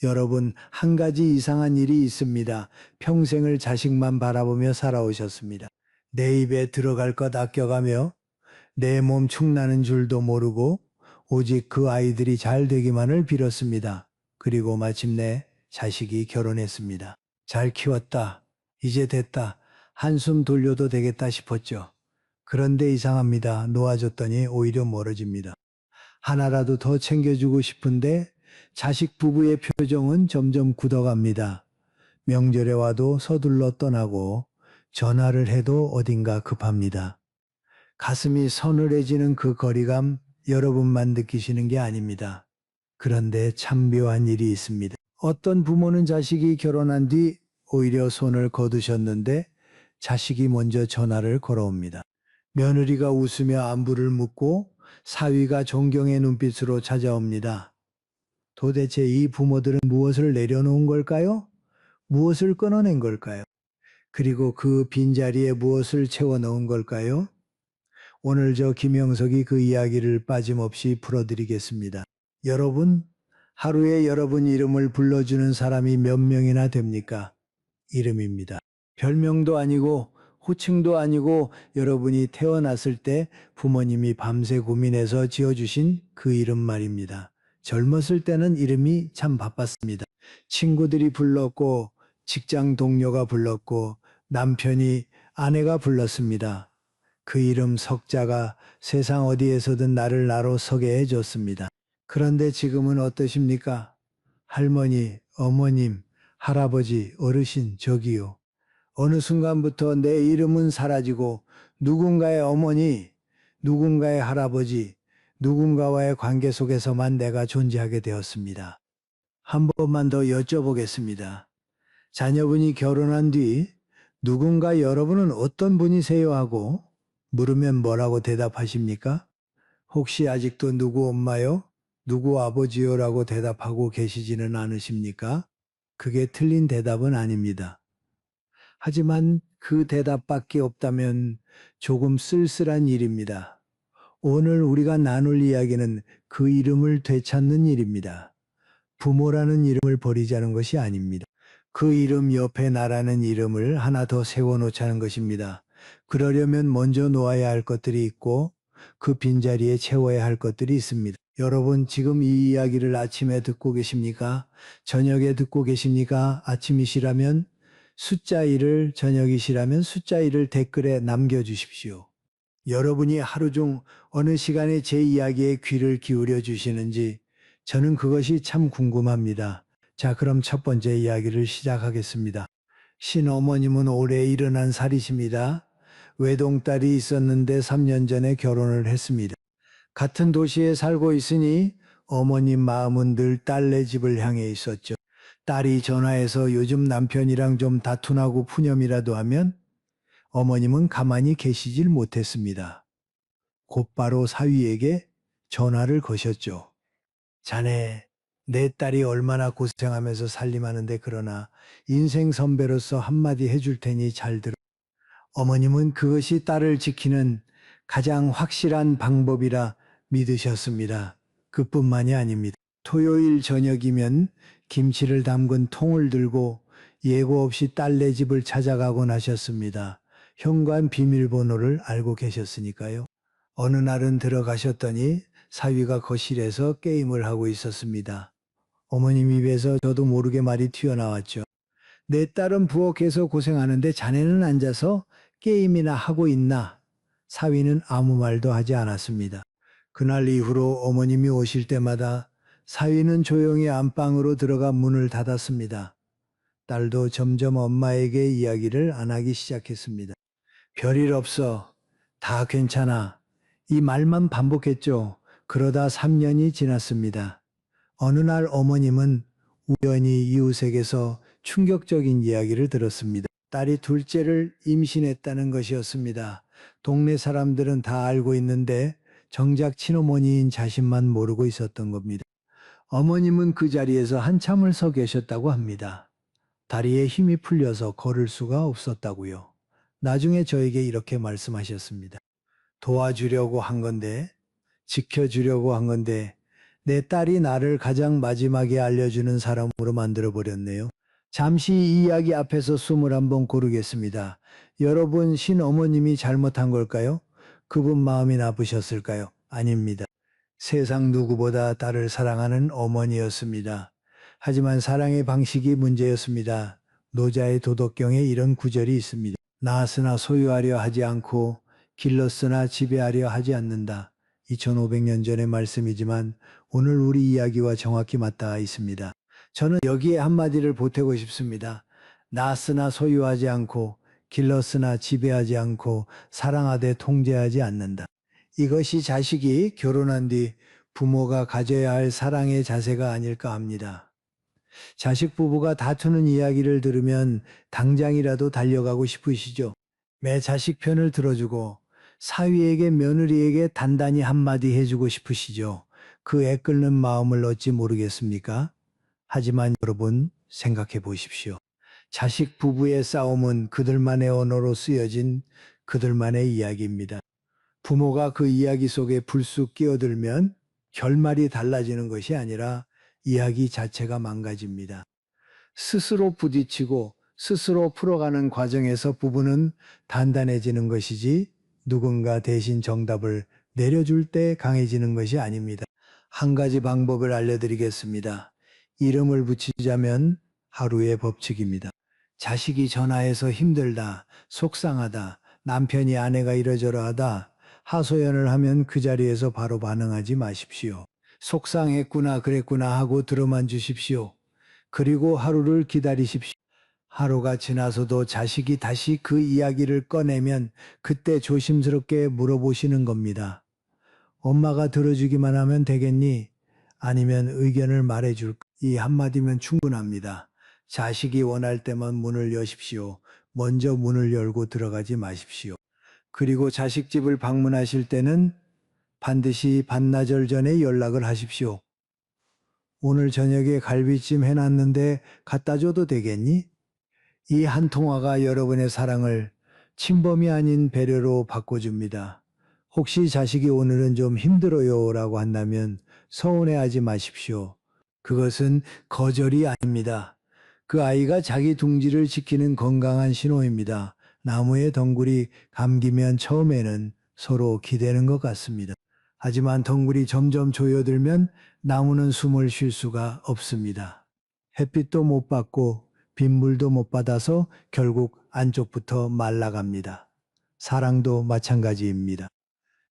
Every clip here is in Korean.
여러분, 한 가지 이상한 일이 있습니다. 평생을 자식만 바라보며 살아오셨습니다. 내 입에 들어갈 것 아껴가며 내 몸 축나는 줄도 모르고 오직 그 아이들이 잘 되기만을 빌었습니다. 그리고 마침내 자식이 결혼했습니다. 잘 키웠다. 이제 됐다. 한숨 돌려도 되겠다 싶었죠. 그런데 이상합니다. 놓아줬더니 오히려 멀어집니다. 하나라도 더 챙겨주고 싶은데 자식 부부의 표정은 점점 굳어갑니다. 명절에 와도 서둘러 떠나고 전화를 해도 어딘가 급합니다. 가슴이 서늘해지는 그 거리감 여러분만 느끼시는 게 아닙니다. 그런데 참 묘한 일이 있습니다. 어떤 부모는 자식이 결혼한 뒤 오히려 손을 거두셨는데 자식이 먼저 전화를 걸어옵니다. 며느리가 웃으며 안부를 묻고 사위가 존경의 눈빛으로 찾아옵니다. 도대체 이 부모들은 무엇을 내려놓은 걸까요? 무엇을 끊어낸 걸까요? 그리고 그 빈자리에 무엇을 채워넣은 걸까요? 오늘 저 김영석이 그 이야기를 빠짐없이 풀어드리겠습니다. 여러분, 하루에 여러분 이름을 불러주는 사람이 몇 명이나 됩니까? 이름입니다. 별명도 아니고 호칭도 아니고 여러분이 태어났을 때 부모님이 밤새 고민해서 지어주신 그 이름 말입니다. 젊었을 때는 이름이 참 바빴습니다. 친구들이 불렀고 직장 동료가 불렀고 남편이 아내가 불렀습니다. 그 이름 석자가 세상 어디에서든 나를 나로 서게 해줬습니다. 그런데 지금은 어떠십니까? 할머니, 어머님, 할아버지, 어르신, 저기요. 어느 순간부터 내 이름은 사라지고 누군가의 어머니, 누군가의 할아버지, 누군가와의 관계 속에서만 내가 존재하게 되었습니다. 한 번만 더 여쭤보겠습니다. 자녀분이 결혼한 뒤 누군가 여러분은 어떤 분이세요 하고 물으면 뭐라고 대답하십니까? 혹시 아직도 누구 엄마요? 누구 아버지요? 라고 대답하고 계시지는 않으십니까? 그게 틀린 대답은 아닙니다. 하지만 그 대답밖에 없다면 조금 쓸쓸한 일입니다. 오늘 우리가 나눌 이야기는 그 이름을 되찾는 일입니다. 부모라는 이름을 버리자는 것이 아닙니다. 그 이름 옆에 나라는 이름을 하나 더 세워놓자는 것입니다. 그러려면 먼저 놓아야 할 것들이 있고 그 빈자리에 채워야 할 것들이 있습니다. 여러분 지금 이 이야기를 아침에 듣고 계십니까? 저녁에 듣고 계십니까? 아침이시라면 숫자 1을, 저녁이시라면 숫자 1을 댓글에 남겨주십시오. 여러분이 하루 중 어느 시간에 제 이야기에 귀를 기울여 주시는지 저는 그것이 참 궁금합니다. 자, 그럼 첫 번째 이야기를 시작하겠습니다. 신어머님은 올해 71살이십니다. 외동딸이 있었는데 3년 전에 결혼을 했습니다. 같은 도시에 살고 있으니 어머님 마음은 늘 딸네 집을 향해 있었죠. 딸이 전화해서 요즘 남편이랑 좀 다투나고 푸념이라도 하면 어머님은 가만히 계시질 못했습니다. 곧바로 사위에게 전화를 거셨죠. 자네, 내 딸이 얼마나 고생하면서 살림하는데 그러나 인생 선배로서 한마디 해줄 테니 잘 들어. 어머님은 그것이 딸을 지키는 가장 확실한 방법이라 믿으셨습니다. 그뿐만이 아닙니다. 토요일 저녁이면 김치를 담근 통을 들고 예고 없이 딸네 집을 찾아가곤 하셨습니다. 현관 비밀번호를 알고 계셨으니까요. 어느 날은 들어가셨더니 사위가 거실에서 게임을 하고 있었습니다. 어머님 입에서 저도 모르게 말이 튀어나왔죠. 내 딸은 부엌에서 고생하는데 자네는 앉아서 게임이나 하고 있나? 사위는 아무 말도 하지 않았습니다. 그날 이후로 어머님이 오실 때마다 사위는 조용히 안방으로 들어가 문을 닫았습니다. 딸도 점점 엄마에게 이야기를 안 하기 시작했습니다. 별일 없어. 다 괜찮아. 이 말만 반복했죠. 그러다 3년이 지났습니다. 어느 날 어머님은 우연히 이웃에게서 충격적인 이야기를 들었습니다. 딸이 둘째를 임신했다는 것이었습니다. 동네 사람들은 다 알고 있는데 정작 친어머니인 자신만 모르고 있었던 겁니다. 어머님은 그 자리에서 한참을 서 계셨다고 합니다. 다리에 힘이 풀려서 걸을 수가 없었다고요. 나중에 저에게 이렇게 말씀하셨습니다. 도와주려고 한 건데, 지켜주려고 한 건데, 내 딸이 나를 가장 마지막에 알려주는 사람으로 만들어버렸네요. 잠시 이 이야기 앞에서 숨을 한번 고르겠습니다. 여러분, 신어머님이 잘못한 걸까요? 그분 마음이 나쁘셨을까요? 아닙니다. 세상 누구보다 딸을 사랑하는 어머니였습니다. 하지만 사랑의 방식이 문제였습니다. 노자의 도덕경에 이런 구절이 있습니다. 낳았으나 소유하려 하지 않고 길렀으나 지배하려 하지 않는다. 2500년 전의 말씀이지만 오늘 우리 이야기와 정확히 맞닿아 있습니다. 저는 여기에 한마디를 보태고 싶습니다. 낳았으나 소유하지 않고 길렀으나 지배하지 않고 사랑하되 통제하지 않는다. 이것이 자식이 결혼한 뒤 부모가 가져야 할 사랑의 자세가 아닐까 합니다. 자식 부부가 다투는 이야기를 들으면 당장이라도 달려가고 싶으시죠? 매 자식 편을 들어주고 사위에게 며느리에게 단단히 한마디 해주고 싶으시죠? 그 애끓는 마음을 어찌 모르겠습니까? 하지만 여러분 생각해 보십시오. 자식 부부의 싸움은 그들만의 언어로 쓰여진 그들만의 이야기입니다. 부모가 그 이야기 속에 불쑥 끼어들면 결말이 달라지는 것이 아니라 이야기 자체가 망가집니다. 스스로 부딪히고 스스로 풀어가는 과정에서 부부는 단단해지는 것이지 누군가 대신 정답을 내려줄 때 강해지는 것이 아닙니다. 한 가지 방법을 알려드리겠습니다. 이름을 붙이자면 하루의 법칙입니다. 자식이 전화해서 힘들다, 속상하다, 남편이 아내가 이러저러하다, 하소연을 하면 그 자리에서 바로 반응하지 마십시오. 속상했구나, 그랬구나 하고 들어만 주십시오. 그리고 하루를 기다리십시오. 하루가 지나서도 자식이 다시 그 이야기를 꺼내면 그때 조심스럽게 물어보시는 겁니다. 엄마가 들어주기만 하면 되겠니? 아니면 의견을 말해줄까? 이 한마디면 충분합니다. 자식이 원할 때만 문을 여십시오. 먼저 문을 열고 들어가지 마십시오. 그리고 자식 집을 방문하실 때는 반드시 반나절 전에 연락을 하십시오. 오늘 저녁에 갈비찜 해놨는데 갖다 줘도 되겠니? 이 한 통화가 여러분의 사랑을 침범이 아닌 배려로 바꿔줍니다. 혹시 자식이 오늘은 좀 힘들어요 라고 한다면 서운해하지 마십시오. 그것은 거절이 아닙니다. 그 아이가 자기 둥지를 지키는 건강한 신호입니다. 나무의 덩굴이 감기면 처음에는 서로 기대는 것 같습니다. 하지만 덩굴이 점점 조여들면 나무는 숨을 쉴 수가 없습니다. 햇빛도 못 받고 빗물도 못 받아서 결국 안쪽부터 말라갑니다. 사랑도 마찬가지입니다.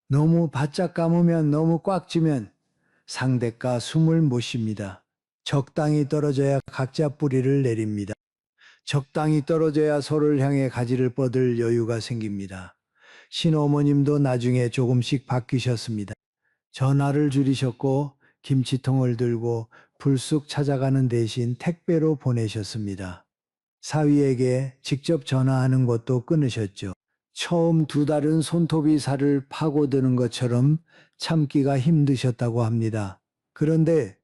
너무 바짝 감으면 너무 꽉 쥐면 상대가 숨을 못 쉽니다. 적당히 떨어져야 각자 뿌리를 내립니다. 적당히 떨어져야 서로를 향해 가지를 뻗을 여유가 생깁니다. 신어머님도 나중에 조금씩 바뀌셨습니다. 전화를 줄이셨고 김치통을 들고 불쑥 찾아가는 대신 택배로 보내셨습니다. 사위에게 직접 전화하는 것도 끊으셨죠. 처음 2달은 손톱이 살을 파고드는 것처럼 참기가 힘드셨다고 합니다. 그런데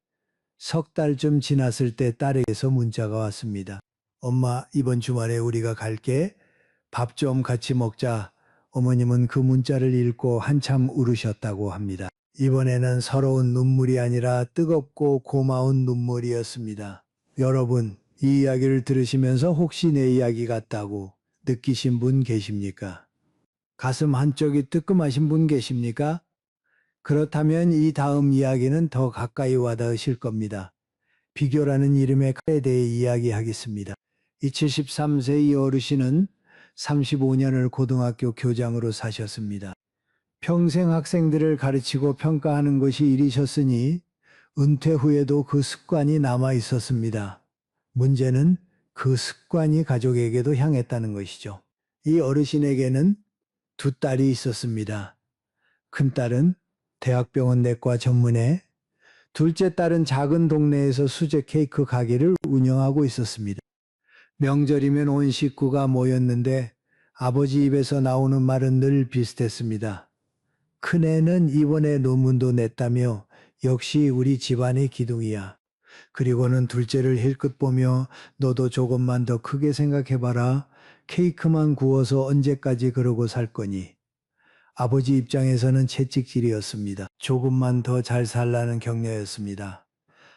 3달쯤 지났을 때 딸에게서 문자가 왔습니다. 엄마, 이번 주말에 우리가 갈게. 밥 좀 같이 먹자. 어머님은 그 문자를 읽고 한참 울으셨다고 합니다. 이번에는 서러운 눈물이 아니라 뜨겁고 고마운 눈물이었습니다. 여러분, 이 이야기를 들으시면서 혹시 내 이야기 같다고 느끼신 분 계십니까? 가슴 한쪽이 뜨끔하신 분 계십니까? 그렇다면 이 다음 이야기는 더 가까이 와닿으실 겁니다. 비교라는 이름의 칼에 대해 이야기하겠습니다. 이 73세 이 어르신은 35년을 고등학교 교장으로 사셨습니다. 평생 학생들을 가르치고 평가하는 것이 일이셨으니 은퇴 후에도 그 습관이 남아 있었습니다. 문제는 그 습관이 가족에게도 향했다는 것이죠. 이 어르신에게는 2딸이 있었습니다. 큰딸은 대학병원 내과 전문의, 둘째 딸은 작은 동네에서 수제 케이크 가게를 운영하고 있었습니다. 명절이면 온 식구가 모였는데 아버지 입에서 나오는 말은 늘 비슷했습니다. 큰애는 이번에 논문도 냈다며 역시 우리 집안의 기둥이야. 그리고는 둘째를 힐끗 보며 너도 조금만 더 크게 생각해봐라. 케이크만 구워서 언제까지 그러고 살 거니. 아버지 입장에서는 채찍질이었습니다. 조금만 더 잘 살라는 격려였습니다.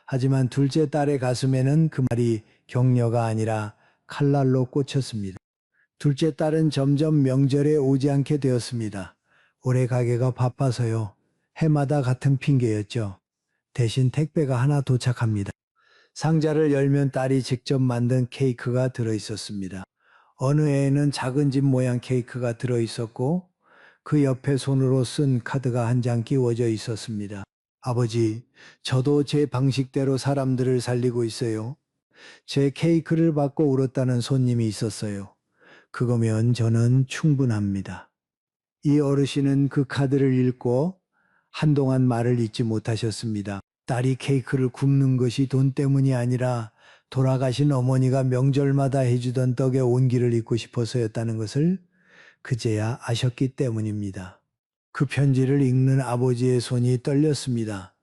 하지만 둘째 딸의 가슴에는 그 말이 격려가 아니라 칼날로 꽂혔습니다. 둘째 딸은 점점 명절에 오지 않게 되었습니다. 올해 가게가 바빠서요. 해마다 같은 핑계였죠. 대신 택배가 하나 도착합니다. 상자를 열면 딸이 직접 만든 케이크가 들어있었습니다. 어느 애에는 작은 집 모양 케이크가 들어있었고 그 옆에 손으로 쓴 카드가 한 장 끼워져 있었습니다. 아버지, 저도 제 방식대로 사람들을 살리고 있어요. 제 케이크를 받고 울었다는 손님이 있었어요. 그거면 저는 충분합니다. 이 어르신은 그 카드를 읽고 한동안 말을 잇지 못하셨습니다. 딸이 케이크를 굽는 것이 돈 때문이 아니라 돌아가신 어머니가 명절마다 해주던 떡에 온기를 잇고 싶어서였다는 것을 그제야 아셨기 때문입니다. 그 편지를 읽는 아버지의 손이 떨렸습니다.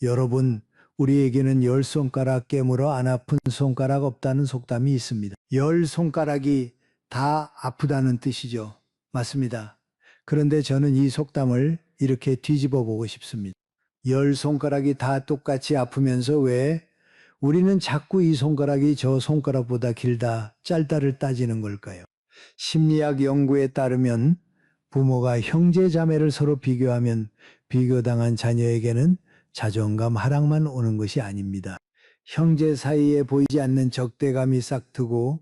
여러분, 우리에게는 10손가락 깨물어 안 아픈 손가락 없다는 속담이 있습니다. 10손가락이 다 아프다는 뜻이죠. 맞습니다. 그런데 저는 이 속담을 이렇게 뒤집어 보고 싶습니다. 10손가락이 다 똑같이 아프면서 왜 우리는 자꾸 이 손가락이 저 손가락보다 길다, 짧다를 따지는 걸까요? 심리학 연구에 따르면 부모가 형제 자매를 서로 비교하면 비교당한 자녀에게는 자존감 하락만 오는 것이 아닙니다. 형제 사이에 보이지 않는 적대감이 싹트고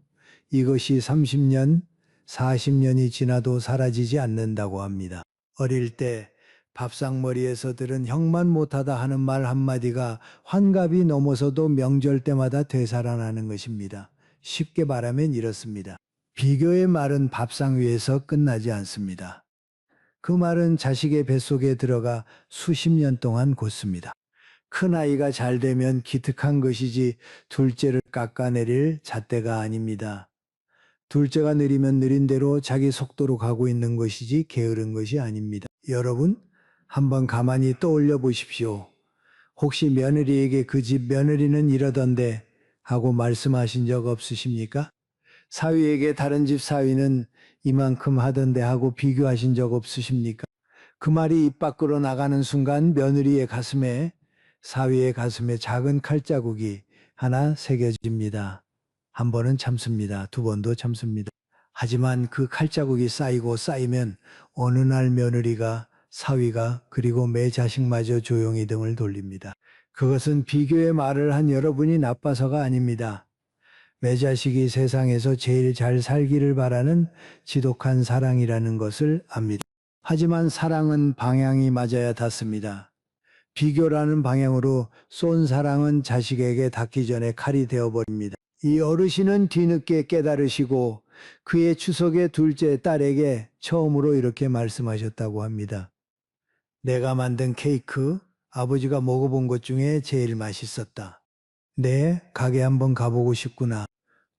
이것이 30년, 40년이 지나도 사라지지 않는다고 합니다. 어릴 때 밥상머리에서 들은 형만 못하다 하는 말 한마디가 환갑이 넘어서도 명절 때마다 되살아나는 것입니다. 쉽게 말하면 이렇습니다. 비교의 말은 밥상 위에서 끝나지 않습니다. 그 말은 자식의 뱃속에 들어가 수십 년 동안 곧습니다. 큰아이가 잘 되면 기특한 것이지 둘째를 깎아내릴 잣대가 아닙니다. 둘째가 느리면 느린 대로 자기 속도로 가고 있는 것이지 게으른 것이 아닙니다. 여러분, 한번 가만히 떠올려 보십시오. 혹시 며느리에게 그 집 며느리는 이러던데 하고 말씀하신 적 없으십니까? 사위에게 다른 집 사위는 이만큼 하던데 하고 비교하신 적 없으십니까? 그 말이 입 밖으로 나가는 순간 며느리의 가슴에, 사위의 가슴에 작은 칼자국이 하나 새겨집니다. 한 번은 참습니다. 두 번도 참습니다. 하지만 그 칼자국이 쌓이고 쌓이면 어느 날 며느리가, 사위가, 그리고 매 자식마저 조용히 등을 돌립니다. 그것은 비교의 말을 한 여러분이 나빠서가 아닙니다. 내 자식이 세상에서 제일 잘 살기를 바라는 지독한 사랑이라는 것을 압니다. 하지만 사랑은 방향이 맞아야 닿습니다. 비교라는 방향으로 쏜 사랑은 자식에게 닿기 전에 칼이 되어버립니다. 이 어르신은 뒤늦게 깨달으시고 그의 추석의 둘째 딸에게 처음으로 이렇게 말씀하셨다고 합니다. 내가 만든 케이크, 아버지가 먹어본 것 중에 제일 맛있었다. 네, 가게 한번 가보고 싶구나.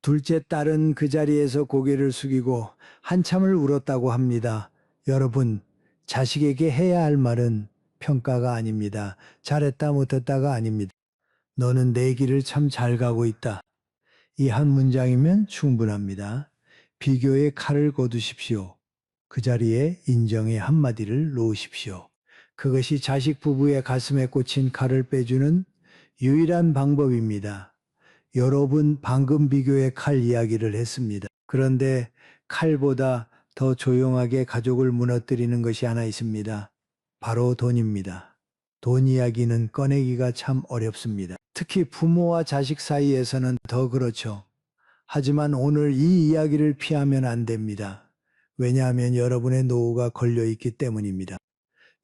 둘째 딸은 그 자리에서 고개를 숙이고 한참을 울었다고 합니다. 여러분, 자식에게 해야 할 말은 평가가 아닙니다. 잘했다 못했다가 아닙니다. 너는 내 길을 참 잘 가고 있다. 이 한 문장이면 충분합니다. 비교의 칼을 거두십시오. 그 자리에 인정의 한마디를 놓으십시오. 그것이 자식 부부의 가슴에 꽂힌 칼을 빼주는 유일한 방법입니다. 여러분 방금 비교의 칼 이야기를 했습니다. 그런데 칼보다 더 조용하게 가족을 무너뜨리는 것이 하나 있습니다. 바로 돈입니다. 돈 이야기는 꺼내기가 참 어렵습니다. 특히 부모와 자식 사이에서는 더 그렇죠. 하지만 오늘 이 이야기를 피하면 안 됩니다. 왜냐하면 여러분의 노후가 걸려있기 때문입니다.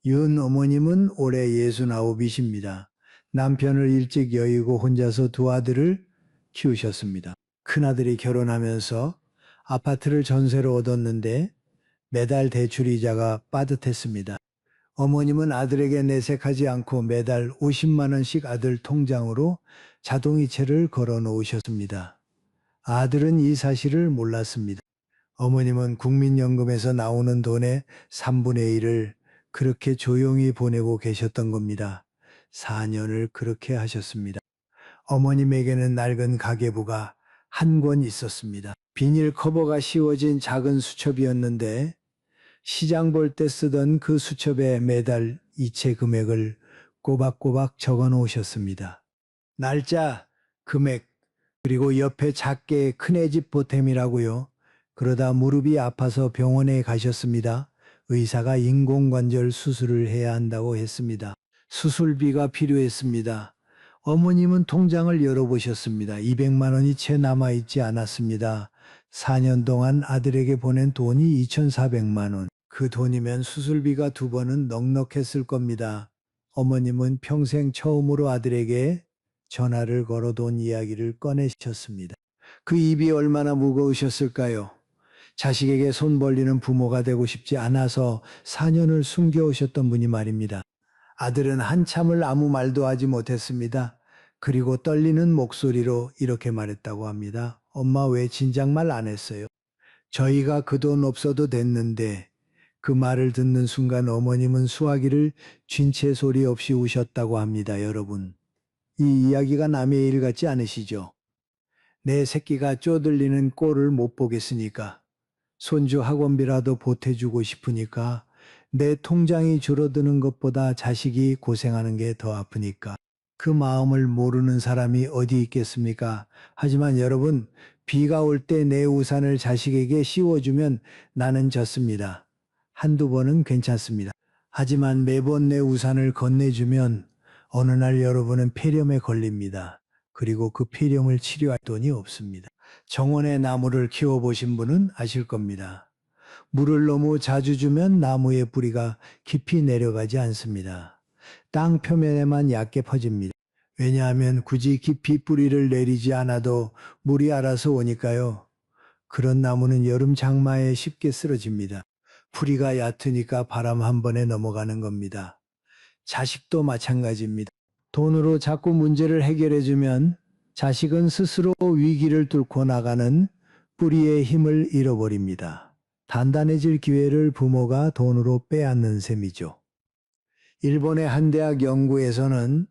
윤 어머님은 올해 69이십니다. 남편을 일찍 여의고 혼자서 두 아들을 키우셨습니다. 큰아들이 결혼하면서 아파트를 전세로 얻었는데 매달 대출이자가 빠듯했습니다. 어머님은 아들에게 내색하지 않고 매달 50만 원씩 아들 통장으로 자동이체를 걸어 놓으셨습니다. 아들은 이 사실을 몰랐습니다. 어머님은 국민연금에서 나오는 돈의 3분의 1을 그렇게 조용히 보내고 계셨던 겁니다. 4년을 그렇게 하셨습니다. 어머님에게는 낡은 가계부가 한 권 있었습니다. 비닐 커버가 씌워진 작은 수첩이었는데 시장 볼 때 쓰던 그 수첩에 매달 이체 금액을 꼬박꼬박 적어 놓으셨습니다. 날짜, 금액, 그리고 옆에 작게 큰애집 보탬이라고요. 그러다 무릎이 아파서 병원에 가셨습니다. 의사가 인공관절 수술을 해야 한다고 했습니다. 수술비가 필요했습니다. 어머님은 통장을 열어보셨습니다. 200만 원이 채 남아있지 않았습니다. 4년 동안 아들에게 보낸 돈이 2,400만 원. 그 돈이면 수술비가 2번은 넉넉했을 겁니다. 어머님은 평생 처음으로 아들에게 전화를 걸어 돈 이야기를 꺼내셨습니다. 그 입이 얼마나 무거우셨을까요? 자식에게 손 벌리는 부모가 되고 싶지 않아서 4년을 숨겨오셨던 분이 말입니다. 아들은 한참을 아무 말도 하지 못했습니다. 그리고 떨리는 목소리로 이렇게 말했다고 합니다. 엄마 왜 진작 말 안 했어요? 저희가 그 돈 없어도 됐는데. 그 말을 듣는 순간 어머님은 수화기를 쥔 채 소리 없이 우셨다고 합니다. 여러분, 이 이야기가 남의 일 같지 않으시죠? 내 새끼가 쪼들리는 꼴을 못 보겠으니까, 손주 학원비라도 보태주고 싶으니까, 내 통장이 줄어드는 것보다 자식이 고생하는 게 더 아프니까. 그 마음을 모르는 사람이 어디 있겠습니까? 하지만 여러분, 비가 올 때 내 우산을 자식에게 씌워주면 나는 졌습니다. 한두 번은 괜찮습니다. 하지만 매번 내 우산을 건네주면 어느 날 여러분은 폐렴에 걸립니다. 그리고 그 폐렴을 치료할 돈이 없습니다. 정원에 나무를 키워보신 분은 아실 겁니다. 물을 너무 자주 주면 나무의 뿌리가 깊이 내려가지 않습니다. 땅 표면에만 얕게 퍼집니다. 왜냐하면 굳이 깊이 뿌리를 내리지 않아도 물이 알아서 오니까요. 그런 나무는 여름 장마에 쉽게 쓰러집니다. 뿌리가 얕으니까 바람 한 번에 넘어가는 겁니다. 자식도 마찬가지입니다. 돈으로 자꾸 문제를 해결해주면 자식은 스스로 위기를 뚫고 나가는 뿌리의 힘을 잃어버립니다. 단단해질 기회를 부모가 돈으로 빼앗는 셈이죠. 일본의 한 대학 연구에서는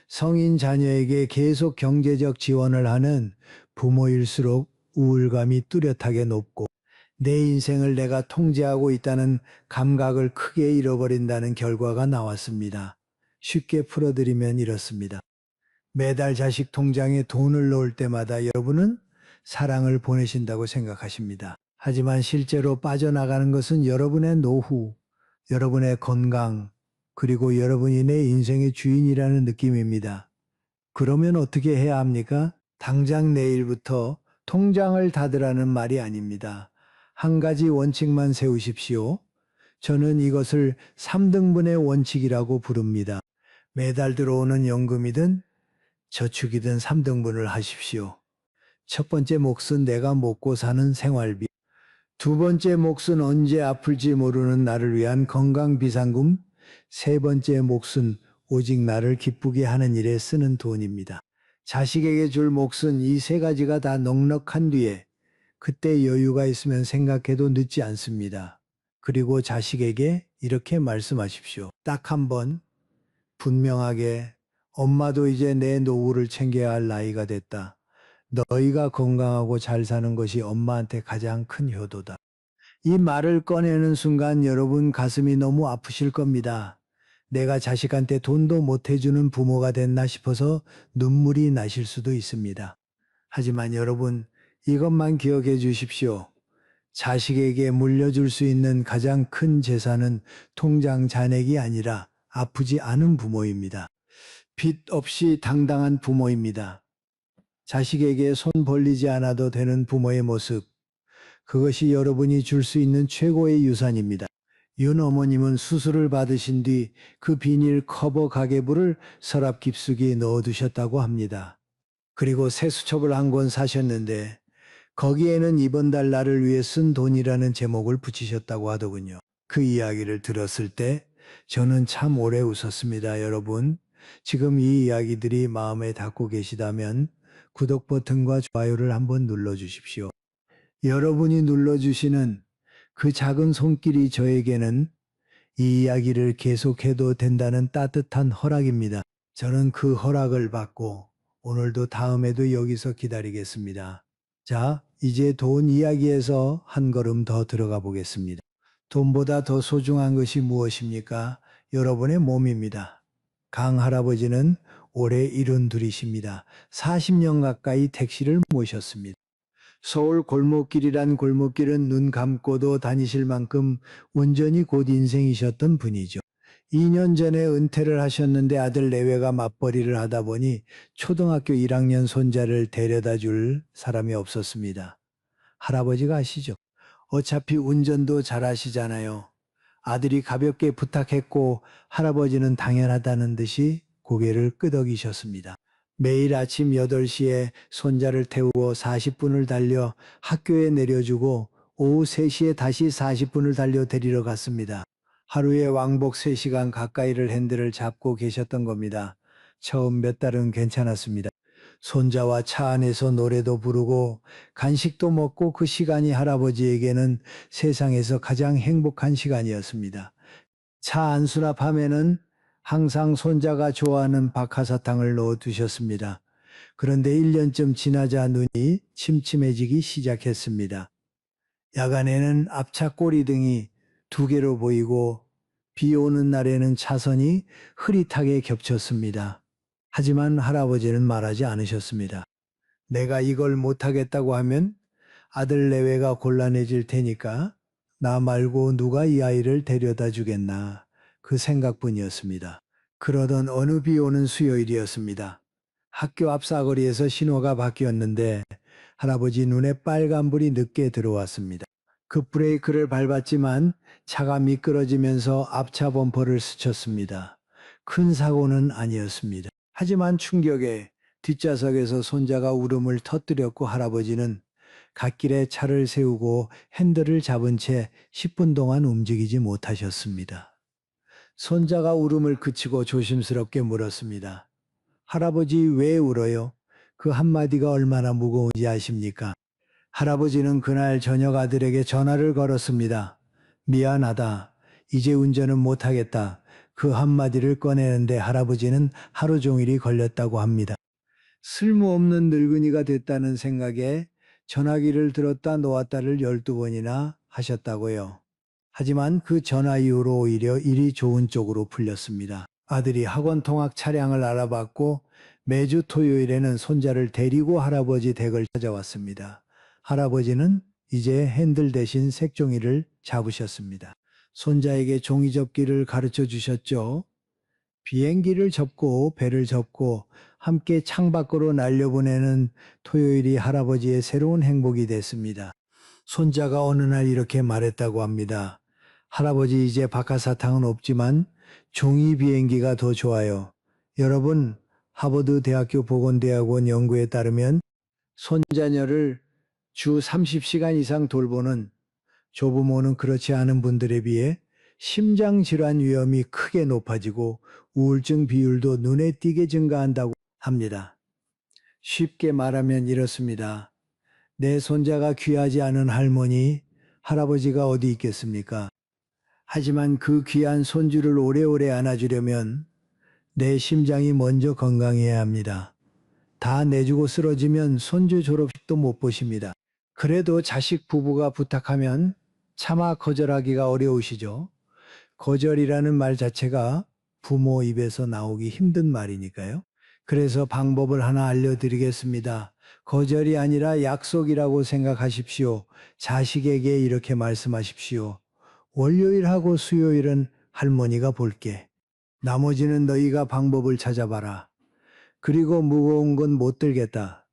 성인 자녀에게 계속 경제적 지원을 하는 부모일수록 우울감이 뚜렷하게 높고 내 인생을 내가 통제하고 있다는 감각을 크게 잃어버린다는 결과가 나왔습니다. 쉽게 풀어드리면 이렇습니다. 매달 자식 통장에 돈을 넣을 때마다 여러분은 사랑을 보내신다고 생각하십니다. 하지만 실제로 빠져나가는 것은 여러분의 노후, 여러분의 건강, 그리고 여러분이 내 인생의 주인이라는 느낌입니다. 그러면 어떻게 해야 합니까? 당장 내일부터 통장을 닫으라는 말이 아닙니다. 한 가지 원칙만 세우십시오. 저는 이것을 3등분의 원칙이라고 부릅니다. 매달 들어오는 연금이든 저축이든 3등분을 하십시오. 첫 번째 몫은 내가 먹고 사는 생활비. 두 번째 몫은 언제 아플지 모르는 나를 위한 건강 비상금. 세 번째 몫은 오직 나를 기쁘게 하는 일에 쓰는 돈입니다. 자식에게 줄 몫은 이 세 가지가 다 넉넉한 뒤에 그때 여유가 있으면 생각해도 늦지 않습니다. 그리고 자식에게 이렇게 말씀하십시오. 딱 한 번 분명하게 엄마도 이제 내 노후를 챙겨야 할 나이가 됐다. 너희가 건강하고 잘 사는 것이 엄마한테 가장 큰 효도다. 이 말을 꺼내는 순간 여러분 가슴이 너무 아프실 겁니다. 내가 자식한테 돈도 못 해주는 부모가 됐나 싶어서 눈물이 나실 수도 있습니다. 하지만 여러분, 이것만 기억해 주십시오. 자식에게 물려줄 수 있는 가장 큰 재산은 통장 잔액이 아니라 아프지 않은 부모입니다. 빚 없이 당당한 부모입니다. 자식에게 손 벌리지 않아도 되는 부모의 모습, 그것이 여러분이 줄 수 있는 최고의 유산입니다. 윤 어머님은 수술을 받으신 뒤 그 비닐 커버 가계부를 서랍 깊숙이 넣어두셨다고 합니다. 그리고 새 수첩을 한 권 사셨는데 거기에는 이번 달 나를 위해 쓴 돈이라는 제목을 붙이셨다고 하더군요. 그 이야기를 들었을 때 저는 참 오래 웃었습니다. 여러분, 지금 이 이야기들이 마음에 닿고 계시다면 구독 버튼과 좋아요를 한번 눌러주십시오. 여러분이 눌러주시는 그 작은 손길이 저에게는 이 이야기를 계속해도 된다는 따뜻한 허락입니다. 저는 그 허락을 받고 오늘도 다음에도 여기서 기다리겠습니다. 자, 이제 돈 이야기에서 한 걸음 더 들어가 보겠습니다. 돈보다 더 소중한 것이 무엇입니까? 여러분의 몸입니다. 강 할아버지는 올해 72이십니다. 40년 가까이 택시를 모셨습니다. 서울 골목길이란 골목길은 눈 감고도 다니실 만큼 운전이 곧 인생이셨던 분이죠. 2년 전에 은퇴를 하셨는데 아들 내외가 맞벌이를 하다 보니 초등학교 1학년 손자를 데려다 줄 사람이 없었습니다. 할아버지가 아시죠? 어차피 운전도 잘하시잖아요. 아들이 가볍게 부탁했고 할아버지는 당연하다는 듯이 고개를 끄덕이셨습니다. 매일 아침 8시에 손자를 태우고 40분을 달려 학교에 내려주고 오후 3시에 다시 40분을 달려 데리러 갔습니다. 하루에 왕복 3시간 가까이를 핸들을 잡고 계셨던 겁니다. 처음 몇 달은 괜찮았습니다. 손자와 차 안에서 노래도 부르고 간식도 먹고 그 시간이 할아버지에게는 세상에서 가장 행복한 시간이었습니다. 차 안수나 밤에는 항상 손자가 좋아하는 박하사탕을 넣어 두셨습니다. 그런데 1년쯤 지나자 눈이 침침해지기 시작했습니다. 야간에는 앞차 꼬리등이 2개로 보이고 비 오는 날에는 차선이 흐릿하게 겹쳤습니다. 하지만 할아버지는 말하지 않으셨습니다. 내가 이걸 못하겠다고 하면 아들 내외가 곤란해질 테니까 나 말고 누가 이 아이를 데려다 주겠나 그 생각뿐이었습니다. 그러던 어느 비 오는 수요일이었습니다. 학교 앞 사거리에서 신호가 바뀌었는데 할아버지 눈에 빨간불이 늦게 들어왔습니다. 급 브레이크를 밟았지만 차가 미끄러지면서 앞차 범퍼를 스쳤습니다. 큰 사고는 아니었습니다. 하지만 충격에 뒷좌석에서 손자가 울음을 터뜨렸고 할아버지는 갓길에 차를 세우고 핸들을 잡은 채 10분 동안 움직이지 못하셨습니다. 손자가 울음을 그치고 조심스럽게 물었습니다. 할아버지 왜 울어요? 그 한마디가 얼마나 무거운지 아십니까? 할아버지는 그날 저녁 아들에게 전화를 걸었습니다. 미안하다. 이제 운전은 못하겠다. 그 한마디를 꺼내는데 할아버지는 하루 종일이 걸렸다고 합니다. 쓸모없는 늙은이가 됐다는 생각에 전화기를 들었다 놓았다를 12번이나 하셨다고요. 하지만 그 전화 이후로 오히려 일이 좋은 쪽으로 풀렸습니다. 아들이 학원 통학 차량을 알아봤고 매주 토요일에는 손자를 데리고 할아버지 댁을 찾아왔습니다. 할아버지는 이제 핸들 대신 색종이를 잡으셨습니다. 손자에게 종이 접기를 가르쳐 주셨죠. 비행기를 접고 배를 접고 함께 창밖으로 날려보내는 토요일이 할아버지의 새로운 행복이 됐습니다. 손자가 어느 날 이렇게 말했다고 합니다. 할아버지 이제 박하사탕은 없지만 종이 비행기가 더 좋아요. 여러분, 하버드 대학교 보건대학원 연구에 따르면 손자녀를 주 30시간 이상 돌보는 조부모는 그렇지 않은 분들에 비해 심장질환 위험이 크게 높아지고 우울증 비율도 눈에 띄게 증가한다고 합니다. 쉽게 말하면 이렇습니다. 내 손자가 귀하지 않은 할머니, 할아버지가 어디 있겠습니까? 하지만 그 귀한 손주를 오래오래 안아주려면 내 심장이 먼저 건강해야 합니다. 다 내주고 쓰러지면 손주 졸업식도 못 보십니다. 그래도 자식 부부가 부탁하면 차마 거절하기가 어려우시죠? 거절이라는 말 자체가 부모 입에서 나오기 힘든 말이니까요. 그래서 방법을 하나 알려드리겠습니다. 거절이 아니라 약속이라고 생각하십시오. 자식에게 이렇게 말씀하십시오. 월요일하고 수요일은 할머니가 볼게. 나머지는 너희가 방법을 찾아봐라. 그리고 무거운 건 못 들겠다.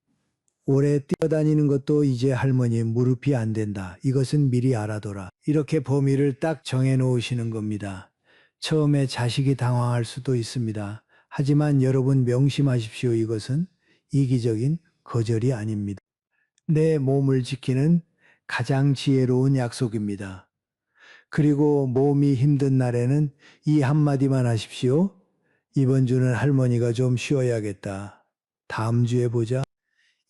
오래 뛰어다니는 것도 이제 할머니 무릎이 안 된다. 이것은 미리 알아둬라. 이렇게 범위를 딱 정해 놓으시는 겁니다. 처음에 자식이 당황할 수도 있습니다. 하지만 여러분 명심하십시오. 이것은 이기적인 거절이 아닙니다. 내 몸을 지키는 가장 지혜로운 약속입니다. 그리고 몸이 힘든 날에는 이 한마디만 하십시오. 이번 주는 할머니가 좀 쉬어야겠다. 다음 주에 보자.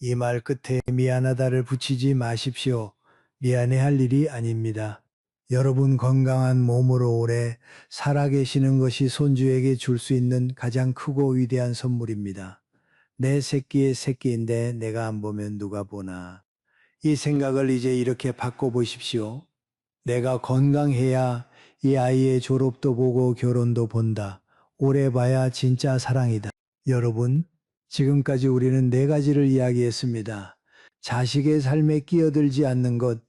이 말 끝에 미안하다를 붙이지 마십시오. 미안해할 일이 아닙니다. 여러분 건강한 몸으로 오래 살아계시는 것이 손주에게 줄 수 있는 가장 크고 위대한 선물입니다. 내 새끼의 새끼인데 내가 안 보면 누가 보나. 이 생각을 이제 이렇게 바꿔보십시오. 내가 건강해야 이 아이의 졸업도 보고 결혼도 본다. 오래 봐야 진짜 사랑이다. 여러분, 지금까지 우리는 네 가지를 이야기했습니다. 자식의 삶에 끼어들지 않는 것,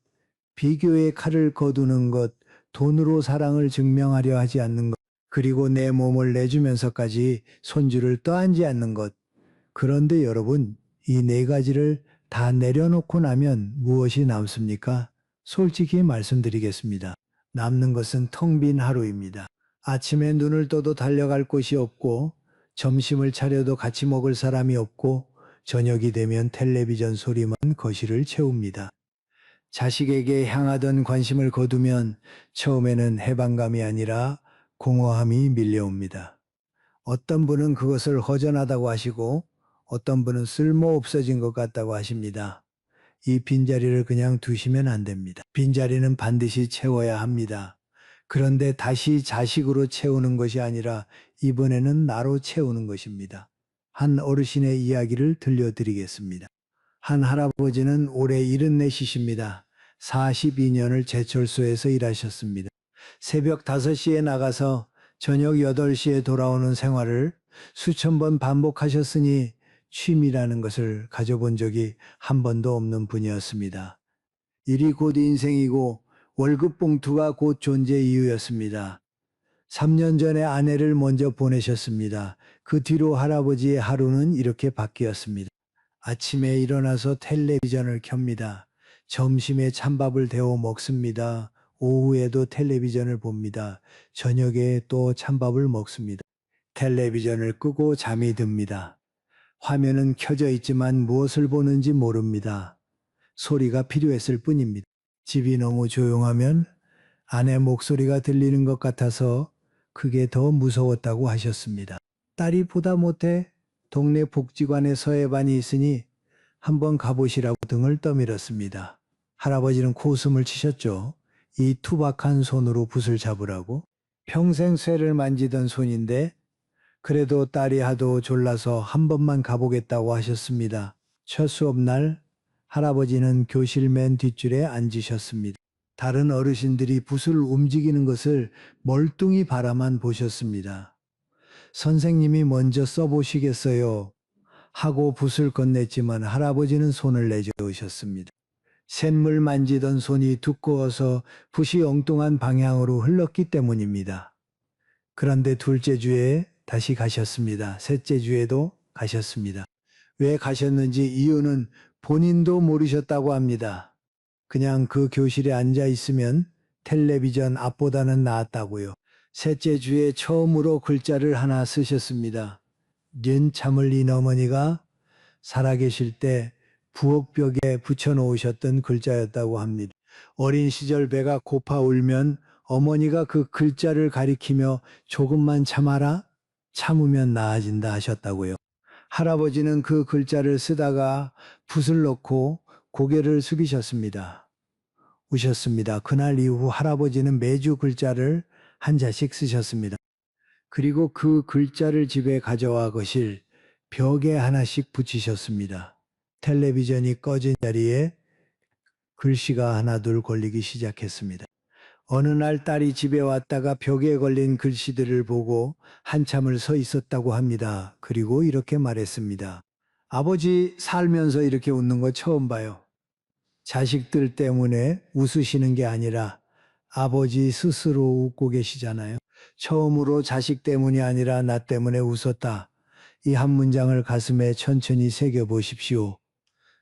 비교의 칼을 거두는 것, 돈으로 사랑을 증명하려 하지 않는 것, 그리고 내 몸을 내주면서까지 손주를 떠안지 않는 것. 그런데 여러분, 이 네 가지를 다 내려놓고 나면 무엇이 남습니까? 솔직히 말씀드리겠습니다. 남는 것은 텅 빈 하루입니다. 아침에 눈을 떠도 달려갈 곳이 없고, 점심을 차려도 같이 먹을 사람이 없고, 저녁이 되면 텔레비전 소리만 거실을 채웁니다. 자식에게 향하던 관심을 거두면 처음에는 해방감이 아니라 공허함이 밀려옵니다. 어떤 분은 그것을 허전하다고 하시고 어떤 분은 쓸모 없어진 것 같다고 하십니다. 이 빈자리를 그냥 두시면 안 됩니다. 빈자리는 반드시 채워야 합니다. 그런데 다시 자식으로 채우는 것이 아니라 이번에는 나로 채우는 것입니다. 한 어르신의 이야기를 들려드리겠습니다. 한 할아버지는 올해 74이십니다. 42년을 제철소에서 일하셨습니다. 새벽 5시에 나가서 저녁 8시에 돌아오는 생활을 수천 번 반복하셨으니 취미라는 것을 가져본 적이 한 번도 없는 분이었습니다. 일이 곧 인생이고 월급 봉투가 곧 존재 이유였습니다. 3년 전에 아내를 먼저 보내셨습니다. 그 뒤로 할아버지의 하루는 이렇게 바뀌었습니다. 아침에 일어나서 텔레비전을 켭니다. 점심에 찬밥을 데워 먹습니다. 오후에도 텔레비전을 봅니다. 저녁에 또 찬밥을 먹습니다. 텔레비전을 끄고 잠이 듭니다. 화면은 켜져 있지만 무엇을 보는지 모릅니다. 소리가 필요했을 뿐입니다. 집이 너무 조용하면 아내 목소리가 들리는 것 같아서 그게 더 무서웠다고 하셨습니다. 딸이 보다 못해 동네 복지관에 서예반이 있으니 한번 가보시라고 등을 떠밀었습니다. 할아버지는 코웃음을 치셨죠. 이 투박한 손으로 붓을 잡으라고. 평생 쇠를 만지던 손인데 그래도 딸이 하도 졸라서 한 번만 가보겠다고 하셨습니다. 첫 수업날 할아버지는 교실 맨 뒷줄에 앉으셨습니다. 다른 어르신들이 붓을 움직이는 것을 멀뚱히 바라만 보셨습니다. 선생님이 먼저 써보시겠어요? 하고 붓을 건넸지만 할아버지는 손을 내저으셨습니다. 샘물 만지던 손이 두꺼워서 붓이 엉뚱한 방향으로 흘렀기 때문입니다. 그런데 둘째 주에 다시 가셨습니다. 셋째 주에도 가셨습니다. 왜 가셨는지 이유는 본인도 모르셨다고 합니다. 그냥 그 교실에 앉아 있으면 텔레비전 앞보다는 나았다고요. 셋째 주에 처음으로 글자를 하나 쓰셨습니다. 련참을린 어머니가 살아계실 때 부엌벽에 붙여놓으셨던 글자였다고 합니다. 어린 시절 배가 고파 울면 어머니가 그 글자를 가리키며 조금만 참아라, 참으면 나아진다 하셨다고요. 할아버지는 그 글자를 쓰다가 붓을 넣고 고개를 숙이셨습니다. 우셨습니다. 그날 이후 할아버지는 매주 글자를 한 자씩 쓰셨습니다. 그리고 그 글자를 집에 가져와 거실 벽에 하나씩 붙이셨습니다. 텔레비전이 꺼진 자리에 글씨가 하나둘 걸리기 시작했습니다. 어느 날 딸이 집에 왔다가 벽에 걸린 글씨들을 보고 한참을 서 있었다고 합니다. 그리고 이렇게 말했습니다. 아버지 살면서 이렇게 웃는 거 처음 봐요. 자식들 때문에 웃으시는 게 아니라 아버지 스스로 웃고 계시잖아요. 처음으로 자식 때문이 아니라 나 때문에 웃었다. 이 한 문장을 가슴에 천천히 새겨보십시오.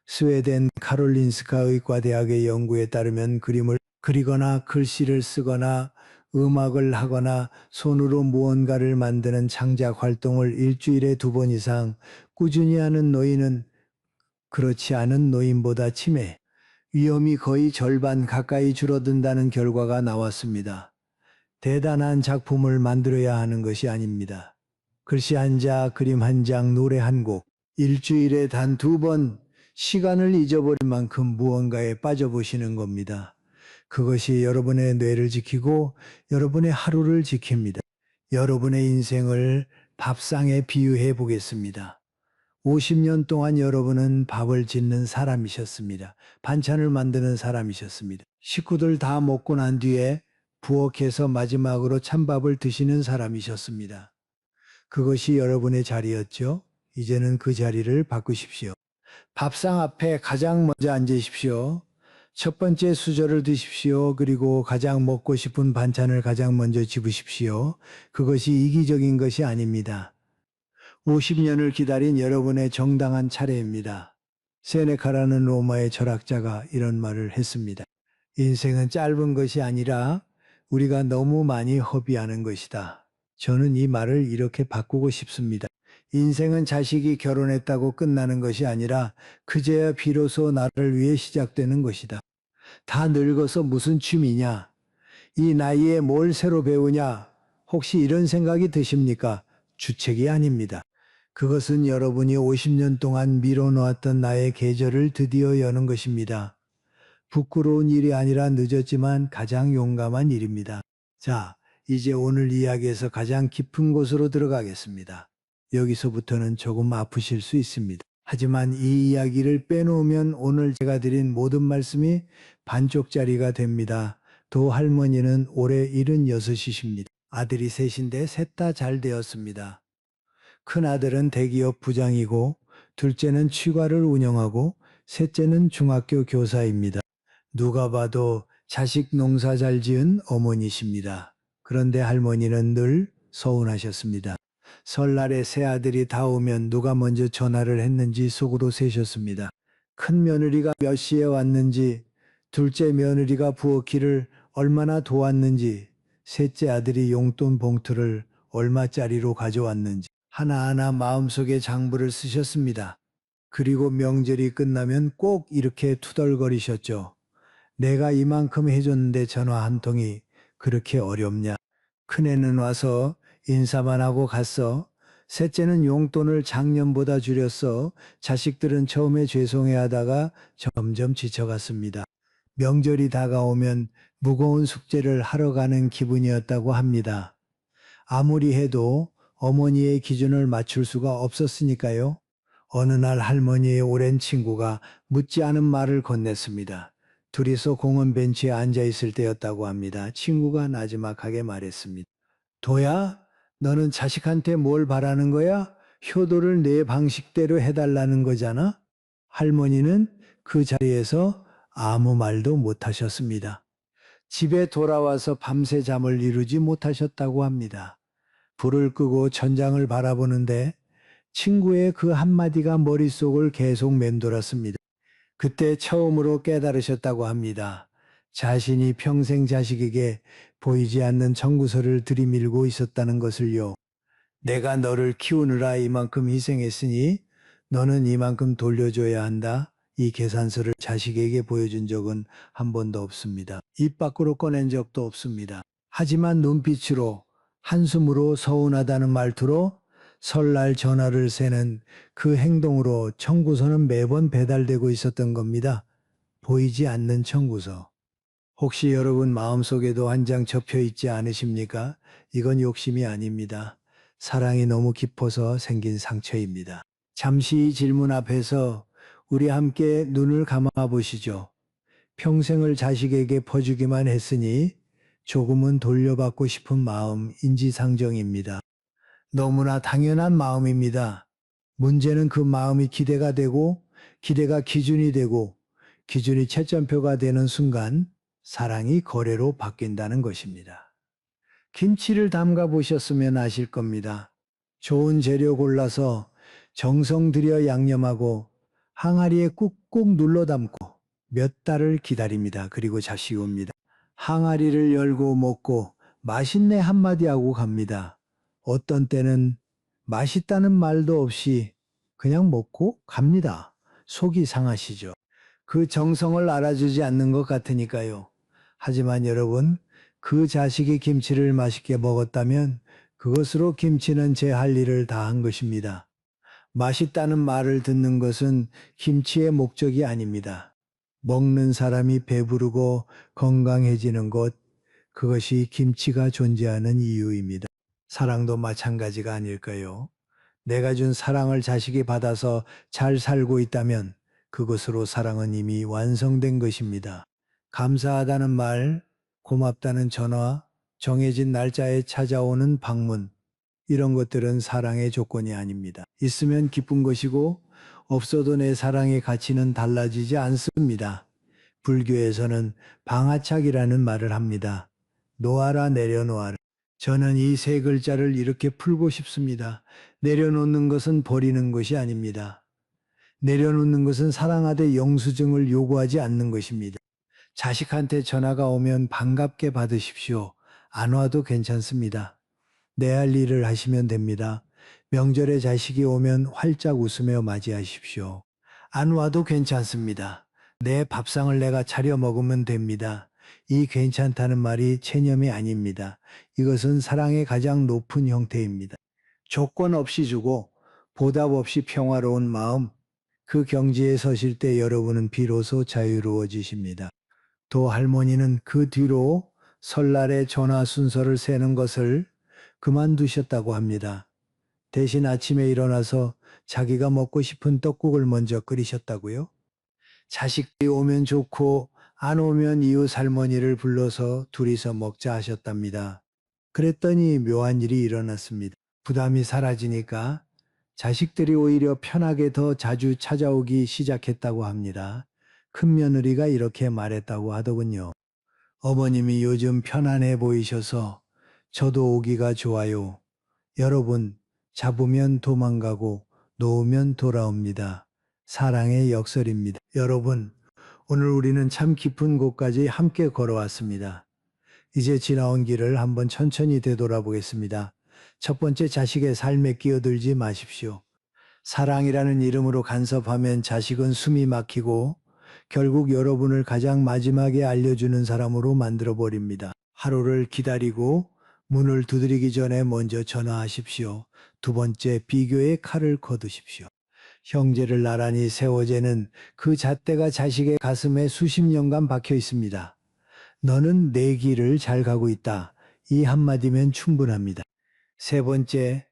스웨덴 카롤린스카 의과대학의 연구에 따르면 그림을 그리거나 글씨를 쓰거나 음악을 하거나 손으로 무언가를 만드는 창작 활동을 일주일에 2번 이상 꾸준히 하는 노인은 그렇지 않은 노인보다 치매, 위험이 거의 절반 가까이 줄어든다는 결과가 나왔습니다. 대단한 작품을 만들어야 하는 것이 아닙니다. 글씨 한 자, 그림 한 장, 노래 한 곡, 일주일에 단 2번 시간을 잊어버릴 만큼 무언가에 빠져보시는 겁니다. 그것이 여러분의 뇌를 지키고 여러분의 하루를 지킵니다. 여러분의 인생을 밥상에 비유해 보겠습니다. 50년 동안 여러분은 밥을 짓는 사람이셨습니다. 반찬을 만드는 사람이셨습니다. 식구들 다 먹고 난 뒤에 부엌에서 마지막으로 찬밥을 드시는 사람이셨습니다. 그것이 여러분의 자리였죠? 이제는 그 자리를 바꾸십시오. 밥상 앞에 가장 먼저 앉으십시오. 첫 번째 수저를 드십시오. 그리고 가장 먹고 싶은 반찬을 가장 먼저 집으십시오. 그것이 이기적인 것이 아닙니다. 50년을 기다린 여러분의 정당한 차례입니다. 세네카라는 로마의 철학자가 이런 말을 했습니다. 인생은 짧은 것이 아니라 우리가 너무 많이 허비하는 것이다. 저는 이 말을 이렇게 바꾸고 싶습니다. 인생은 자식이 결혼했다고 끝나는 것이 아니라 그제야 비로소 나를 위해 시작되는 것이다. 다 늙어서 무슨 취미냐? 이 나이에 뭘 새로 배우냐? 혹시 이런 생각이 드십니까? 주책이 아닙니다. 그것은 여러분이 50년 동안 미뤄놓았던 나의 계절을 드디어 여는 것입니다. 부끄러운 일이 아니라 늦었지만 가장 용감한 일입니다. 자, 이제 오늘 이야기에서 가장 깊은 곳으로 들어가겠습니다. 여기서부터는 조금 아프실 수 있습니다. 하지만 이 이야기를 빼놓으면 오늘 제가 드린 모든 말씀이 반쪽짜리가 됩니다. 도 할머니는 올해 76이십니다. 아들이 셋인데 셋 다 잘 되었습니다. 큰아들은 대기업 부장이고 둘째는 취과를 운영하고 셋째는 중학교 교사입니다. 누가 봐도 자식 농사 잘 지은 어머니십니다. 그런데 할머니는 늘 서운하셨습니다. 설날에 새아들이 다 오면 누가 먼저 전화를 했는지 속으로 세셨습니다. 큰 며느리가 몇 시에 왔는지, 둘째 며느리가 부엌일을 얼마나 도왔는지, 셋째 아들이 용돈 봉투를 얼마짜리로 가져왔는지 하나하나 마음속에 장부를 쓰셨습니다. 그리고 명절이 끝나면 꼭 이렇게 투덜거리셨죠. 내가 이만큼 해줬는데 전화 한 통이 그렇게 어렵냐. 큰애는 와서 인사만 하고 갔어. 셋째는 용돈을 작년보다 줄였어. 자식들은 처음에 죄송해하다가 점점 지쳐갔습니다. 명절이 다가오면 무거운 숙제를 하러 가는 기분이었다고 합니다. 아무리 해도 어머니의 기준을 맞출 수가 없었으니까요. 어느 날 할머니의 오랜 친구가 묻지 않은 말을 건넸습니다. 둘이서 공원 벤치에 앉아 있을 때였다고 합니다. 친구가 나지막하게 말했습니다. 도야, 너는 자식한테 뭘 바라는 거야? 효도를 내 방식대로 해달라는 거잖아? 할머니는 그 자리에서 아무 말도 못하셨습니다. 집에 돌아와서 밤새 잠을 이루지 못하셨다고 합니다. 불을 끄고 천장을 바라보는데 친구의 그 한마디가 머릿속을 계속 맴돌았습니다. 그때 처음으로 깨달으셨다고 합니다. 자신이 평생 자식에게 보이지 않는 청구서를 들이밀고 있었다는 것을요. 내가 너를 키우느라 이만큼 희생했으니 너는 이만큼 돌려줘야 한다. 이 계산서를 자식에게 보여준 적은 한 번도 없습니다. 입 밖으로 꺼낸 적도 없습니다. 하지만 눈빛으로 한숨으로 서운하다는 말투로 설날 전화를 세는 그 행동으로 청구서는 매번 배달되고 있었던 겁니다. 보이지 않는 청구서. 혹시 여러분 마음속에도 한 장 접혀 있지 않으십니까? 이건 욕심이 아닙니다. 사랑이 너무 깊어서 생긴 상처입니다. 잠시 이 질문 앞에서 우리 함께 눈을 감아 보시죠. 평생을 자식에게 퍼주기만 했으니 조금은 돌려받고 싶은 마음 인지상정입니다. 너무나 당연한 마음입니다. 문제는 그 마음이 기대가 되고 기대가 기준이 되고 기준이 채점표가 되는 순간 사랑이 거래로 바뀐다는 것입니다. 김치를 담가 보셨으면 아실 겁니다. 좋은 재료 골라서 정성 들여 양념하고 항아리에 꾹꾹 눌러 담고 몇 달을 기다립니다. 그리고 자식이 옵니다. 항아리를 열고 먹고 맛있네 한마디 하고 갑니다. 어떤 때는 맛있다는 말도 없이 그냥 먹고 갑니다. 속이 상하시죠. 그 정성을 알아주지 않는 것 같으니까요. 하지만 여러분, 그 자식이 김치를 맛있게 먹었다면 그것으로 김치는 제 할 일을 다 한 것입니다. 맛있다는 말을 듣는 것은 김치의 목적이 아닙니다. 먹는 사람이 배부르고 건강해지는 것, 그것이 김치가 존재하는 이유입니다. 사랑도 마찬가지가 아닐까요? 내가 준 사랑을 자식이 받아서 잘 살고 있다면 그것으로 사랑은 이미 완성된 것입니다. 감사하다는 말, 고맙다는 전화, 정해진 날짜에 찾아오는 방문, 이런 것들은 사랑의 조건이 아닙니다. 있으면 기쁜 것이고 없어도 내 사랑의 가치는 달라지지 않습니다. 불교에서는 방아착이라는 말을 합니다. 놓아라 내려놓아라. 저는 이 세 글자를 이렇게 풀고 싶습니다. 내려놓는 것은 버리는 것이 아닙니다. 내려놓는 것은 사랑하되 영수증을 요구하지 않는 것입니다. 자식한테 전화가 오면 반갑게 받으십시오. 안 와도 괜찮습니다. 내 할 일을 하시면 됩니다. 명절에 자식이 오면 활짝 웃으며 맞이하십시오. 안 와도 괜찮습니다. 내 밥상을 내가 차려 먹으면 됩니다. 이 괜찮다는 말이 체념이 아닙니다. 이것은 사랑의 가장 높은 형태입니다. 조건 없이 주고 보답 없이 평화로운 마음, 그 경지에 서실 때 여러분은 비로소 자유로워지십니다. 도 할머니는 그 뒤로 설날에 전화 순서를 세는 것을 그만두셨다고 합니다. 대신 아침에 일어나서 자기가 먹고 싶은 떡국을 먼저 끓이셨다고요? 자식이 오면 좋고 안 오면 이웃 할머니를 불러서 둘이서 먹자 하셨답니다. 그랬더니 묘한 일이 일어났습니다. 부담이 사라지니까 자식들이 오히려 편하게 더 자주 찾아오기 시작했다고 합니다. 큰며느리가 이렇게 말했다고 하더군요. 어머님이 요즘 편안해 보이셔서 저도 오기가 좋아요. 여러분, 잡으면 도망가고 놓으면 돌아옵니다. 사랑의 역설입니다. 여러분, 오늘 우리는 참 깊은 곳까지 함께 걸어왔습니다. 이제 지나온 길을 한번 천천히 되돌아보겠습니다. 첫 번째, 자식의 삶에 끼어들지 마십시오. 사랑이라는 이름으로 간섭하면 자식은 숨이 막히고 결국 여러분을 가장 마지막에 알려주는 사람으로 만들어버립니다. 하루를 기다리고 문을 두드리기 전에 먼저 전화하십시오. 두 번째, 비교의 칼을 거두십시오. 형제를 나란히 세워재는 그 잣대가 자식의 가슴에 수십 년간 박혀 있습니다. 너는 내 길을 잘 가고 있다. 이 한마디면 충분합니다. 세 번째,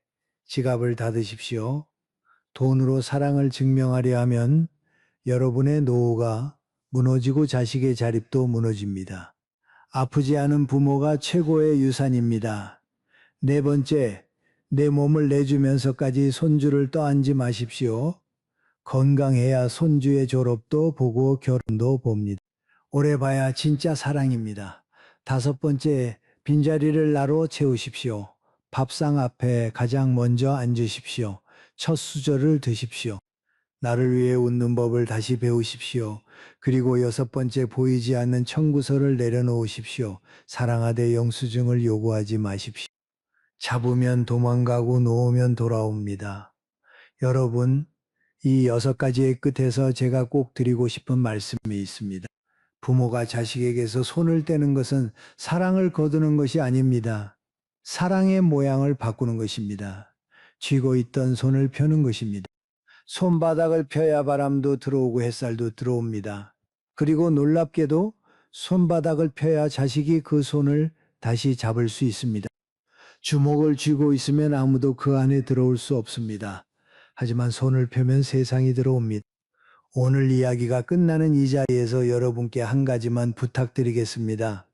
지갑을 닫으십시오. 돈으로 사랑을 증명하려 하면 여러분의 노후가 무너지고 자식의 자립도 무너집니다. 아프지 않은 부모가 최고의 유산입니다. 네 번째, 내 몸을 내주면서까지 손주를 떠안지 마십시오. 건강해야 손주의 졸업도 보고 결혼도 봅니다. 오래 봐야 진짜 사랑입니다. 다섯 번째, 빈자리를 나로 채우십시오. 밥상 앞에 가장 먼저 앉으십시오. 첫 수저를 드십시오. 나를 위해 웃는 법을 다시 배우십시오. 그리고 여섯 번째, 보이지 않는 청구서를 내려놓으십시오. 사랑하되 영수증을 요구하지 마십시오. 잡으면 도망가고 놓으면 돌아옵니다. 여러분, 이 여섯 가지의 끝에서 제가 꼭 드리고 싶은 말씀이 있습니다. 부모가 자식에게서 손을 떼는 것은 사랑을 거두는 것이 아닙니다. 사랑의 모양을 바꾸는 것입니다. 쥐고 있던 손을 펴는 것입니다. 손바닥을 펴야 바람도 들어오고 햇살도 들어옵니다. 그리고 놀랍게도 손바닥을 펴야 자식이 그 손을 다시 잡을 수 있습니다. 주먹을 쥐고 있으면 아무도 그 안에 들어올 수 없습니다. 하지만 손을 펴면 세상이 들어옵니다. 오늘 이야기가 끝나는 이 자리에서 여러분께 한 가지만 부탁드리겠습니다.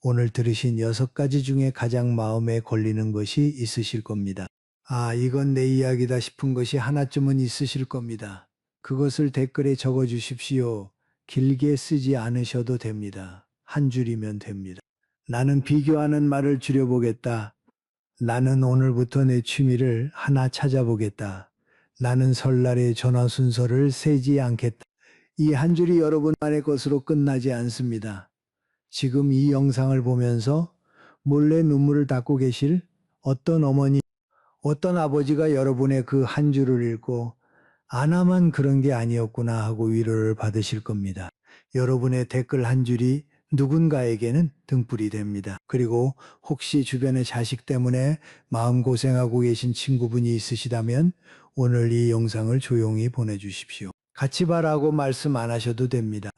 오늘 들으신 여섯 가지 중에 가장 마음에 걸리는 것이 있으실 겁니다. 아, 이건 내 이야기다 싶은 것이 하나쯤은 있으실 겁니다. 그것을 댓글에 적어 주십시오. 길게 쓰지 않으셔도 됩니다. 한 줄이면 됩니다. 나는 비교하는 말을 줄여보겠다. 나는 오늘부터 내 취미를 하나 찾아보겠다. 나는 설날에 전화 순서를 세지 않겠다. 이 한 줄이 여러분만의 것으로 끝나지 않습니다. 지금 이 영상을 보면서 몰래 눈물을 닦고 계실 어떤 어머니, 어떤 아버지가 여러분의 그 한 줄을 읽고 아, 나만 그런 게 아니었구나 하고 위로를 받으실 겁니다. 여러분의 댓글 한 줄이 누군가에게는 등불이 됩니다. 그리고 혹시 주변의 자식 때문에 마음고생하고 계신 친구분이 있으시다면 오늘 이 영상을 조용히 보내주십시오. 같이 봐라고 말씀 안 하셔도 됩니다.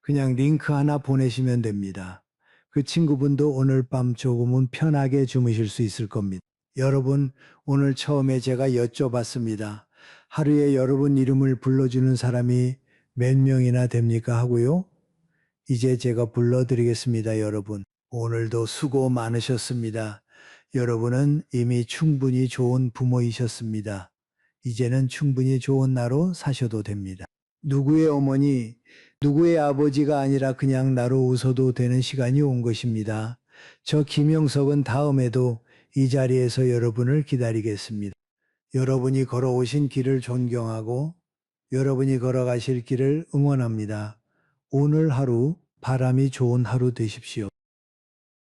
그냥 링크 하나 보내시면 됩니다. 그 친구분도 오늘 밤 조금은 편하게 주무실 수 있을 겁니다. 여러분, 오늘 처음에 제가 여쭤봤습니다. 하루에 여러분 이름을 불러주는 사람이 몇 명이나 됩니까 하고요. 이제 제가 불러드리겠습니다, 여러분. 오늘도 수고 많으셨습니다. 여러분은 이미 충분히 좋은 부모이셨습니다. 이제는 충분히 좋은 나로 사셔도 됩니다. 누구의 어머니, 누구의 아버지가 아니라 그냥 나로 웃어도 되는 시간이 온 것입니다. 저 김영석은 다음에도 이 자리에서 여러분을 기다리겠습니다. 여러분이 걸어오신 길을 존경하고 여러분이 걸어가실 길을 응원합니다. 오늘 하루 바람이 좋은 하루 되십시오.